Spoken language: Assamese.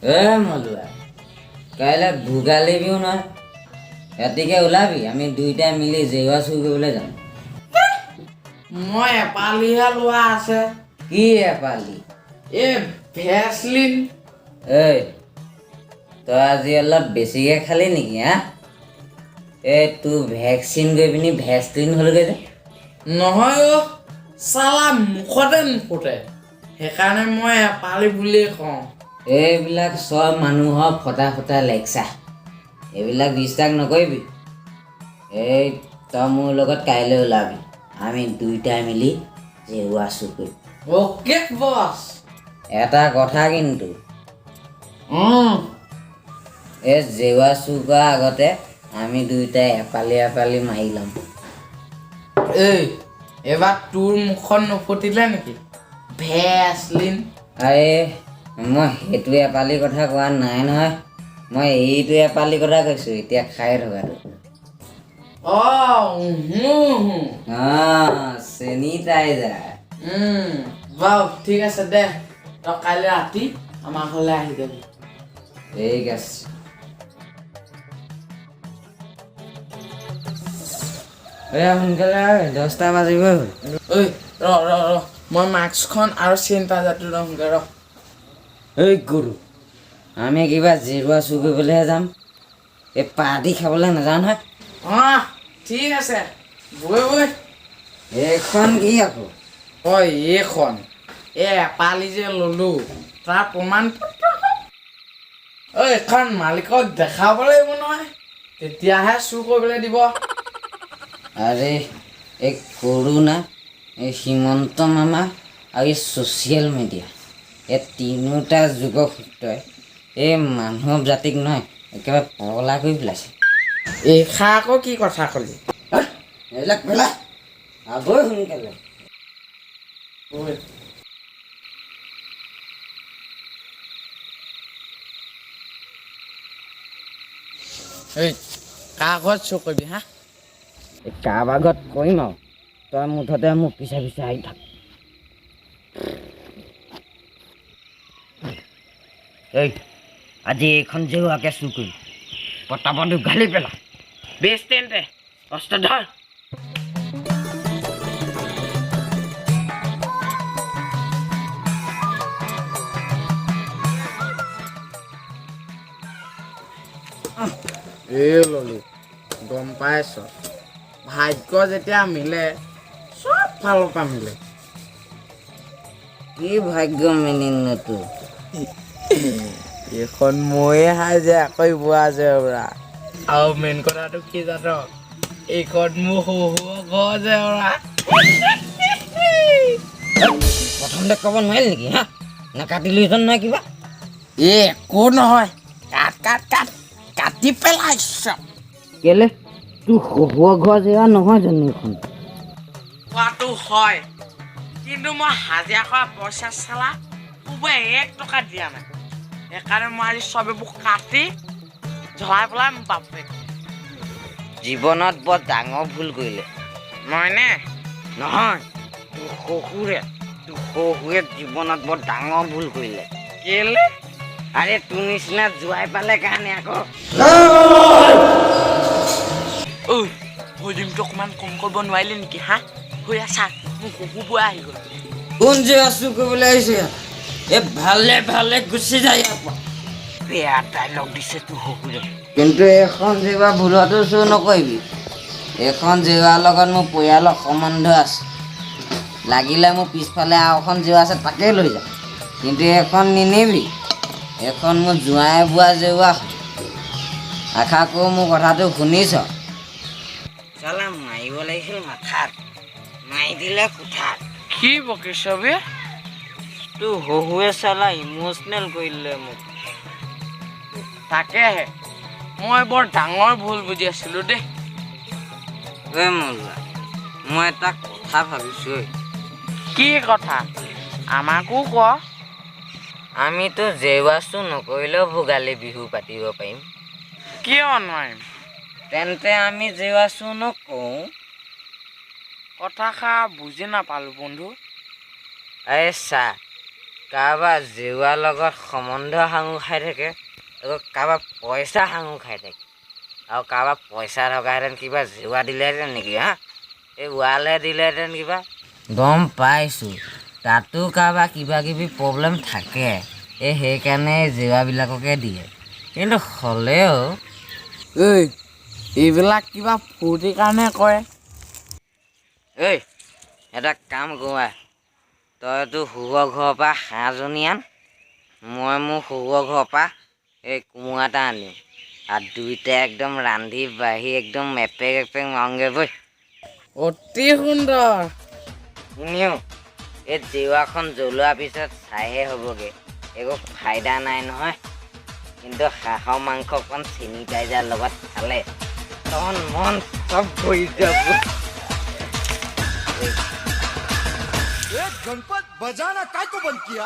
মলুৱা কাইলৈ ভোগালী বিহু নহয় ৰাতিকে ওলাবি আমি দুইটাই মিলি জেওৰা চুৰ কৰিবলৈ যাম মই এপালিহে লোৱা আছে কি এপালি ভেচলিন ঐ তই আজি অলপ বেছিকৈ খালি নেকি হা তোৰ ভেকচিন গৈ পিনি ভেচলিন হ'লগৈ যে নহয় চালা মুখতে নুফুটে সেইকাৰণে মই এপালি বুলিয়ে কওঁ এইবিলাক চব মানুহৰ ফটা ফটা লেকচা এইবিলাক বিশ্বাস নকৰিবি তই মোৰ লগত কাইলৈ ওলাবি আমি দুইটাই মিলি জেওৰা চুৰ কৰিম অ'কে বছ এটা কথা কিন্তু জেওৰা চুৰ কৰাৰ আগতে আমি দুইটাই এপালি এপালি মাৰি ল'ম এইবাৰ তোৰ মুখখন নুফুটিলে নেকি ভেচলিন আৰে মই সেইটো এপালি কথা কোৱা নাই নহয় মই এইটো এপালি কথা কৈছোঁ এতিয়া খাই থকাটো চেনিটাইজাৰ বাৰু ঠিক আছে দে তই কাইলৈ ৰাতি আমাৰ ঘৰলৈ আহি যাবি ঠিক আছে সোনকালে 10টা বাজিবই হ'ল ৰ মই মাস্কখন আৰু চেনিটাইজাৰটো ৰংগে ৰ গুৰু আমি কিবা জেওৰা চুৰ কৰিবলৈহে যাম এই পাৰ্টি খাবলৈ নাযাওঁ নহয় ঠিক আছে বৈ এইখন কি আকৌ এইখন এপালি যে ললো তাৰ প্ৰমাণ এইখন মালিকক দেখাব লাগিব নহয় তেতিয়াহে চুৰ কৰিবলৈ দিব আৰে এই কৰোণা এই হিমন্ত মামা আৰু এই ছ'চিয়েল মিডিয়া এই তিনিওটা যুগসূত্ৰই এই মানৱ জাতিক নহয় একেবাৰে পগলা কৰি পেলাইছে এইষা আকৌ কি কথা ক'লি এইবিলাক পেলা আগৈ সোনকালে কাৰ ঘৰত চুৰ কৰিবি হা এই কাৰোবাৰ ঘৰত কৰিম আৰু তই মুঠতে মোক পিছে পিছে আহি থাক আজি এইখন জেওৰাকে চুৰ কৰিম পটাপট উঘালি পেলা বেছ তেন্তে অস্ত্ৰ ধৰ ললি গম পাইছ ভাগ্য যেতিয়া মিলে চব ফালৰ পৰা মিলে কি ভাগ্য মেলিনতো এইখন ময়ে হাই যে আকৌ বোৱা জেওৰা আৰু মেইন কথাটো কি জান এইখন মোৰ শহুৰৰ ঘৰ জেওৰা প্ৰথমতে ক'ব নোৱাৰিল নেকি হা নাকাটিলোহেঁতেন নহয় কিবা একো নহয় কাটি পেলাইছ কেলে তোৰ শহুৰৰ ঘৰ জেওৰা নহয় জানো এইখন কোৱাটো হয় কিন্তু মই হাজিৰা কৰা পইচা চালা কোবাই 1 টকা দিয়া নাই সেইকাৰণে মই আজি চব এইবোৰ কাটি জ্বলাই পেলাই মোৰ বাপেক জীৱনত বৰ ডাঙৰ ভুল কৰিলে মইনে নহয় তোৰ শহুৰে জীৱনত বৰ ডাঙৰ ভুল কৰিলে কেলে আৰে তোৰ নিচিনা জোৱাই পালে কাৰণে আকৌ ভলিউমটো অকণমান কম কৰিব নোৱাৰিলে নেকি হা হৈ আছা মোৰ শহু বুঢ়া আহি গ'ল কোন জেওৰা চুৰ কৰিবলৈ আহিছে ভালে ভালে গুচি যায় ইয়াৰ পৰা বেয়া ডাইলগ দিছে তোৰ শহুৰে কিন্তু এইখন জেওৰা ভুলতো চুৰ নকৰিবি এইখন জেওৰাৰ লগত মোৰ পৰিয়ালৰ সম্বন্ধ আছে লাগিলে মোৰ পিছফালে আৰু এখন জেওৰা আছে তাকেই লৈ যাম কিন্তু এইখন নিনিবি এইখন মোৰ জোঁৱাই বোৱা জেওৰা আশা কৰোঁ মোৰ কথাটো শুনিছ চালা মাৰিব লাগিছিল মাথাত মাৰি দিলে কোঠাত কি বকিছ বে তোৰ শহুৱে চালা ইম'চনেল কৰিলে মোক তাকেহে মই বৰ ডাঙৰ ভুল বুজি আছিলোঁ দেই মজা মই এটা কথা ভাবিছোঁ কি কথা আমাকো ক আমিতো জেওৰা চুৰ নকৰিলেও ভোগালী বিহু পাতিব পাৰিম কিয় নোৱাৰিম তেন্তে আমি জেওৰা চুৰ নকৰোঁ কথাষাৰ বুজি নাপালোঁ বন্ধু আৰে চা কাৰোবাৰ জেউৱাৰ লগত সম্বন্ধ সাঙুৰ খাই থাকে, আকৌ কাৰোবাৰ পইচা সাঙুৰ খাই থাকে। আৰু কাৰোবাৰ পইচা থকাহেঁতেন কিবা জেউৱা দিলেহেঁতেন নেকি হা? এই ৱালহে দিলেহেঁতেন কিবা। গম পাইছোঁ, তাতো কাৰোবাৰ কিবা কিবি প্ৰব্লেম থাকে, সেইকাৰণে জেউৱাবিলাককে দিয়ে। কিন্তু হ'লেও এইবিলাক কিবা ফূৰ্তিৰ কাৰণে কৰে। এটা কাম কৰোঁ, তইতো শুগৰ ঘৰৰ পৰা হাঁহজনী আন, মই মোৰ শুগৰ ঘৰৰ পৰা এই কোমোৰা এটা আনিম, আৰু দুইটাই একদম ৰান্ধি বাঢ়ি একদম এপেক এপেক মাৰোঁগৈ বৈ। অতি সুন্দৰ। শুনিও, এই জেউৱাখন জ্বলোৱাৰ পিছত চাইহে হ'বগৈ, একো ফাইদা নাই নহয়। কিন্তু হাঁহৰ মাংসকণ চেনিটাইজাৰ লগত খালে তন মন চব ভৰি যাব। गणपत बजाना काय को बंद किया।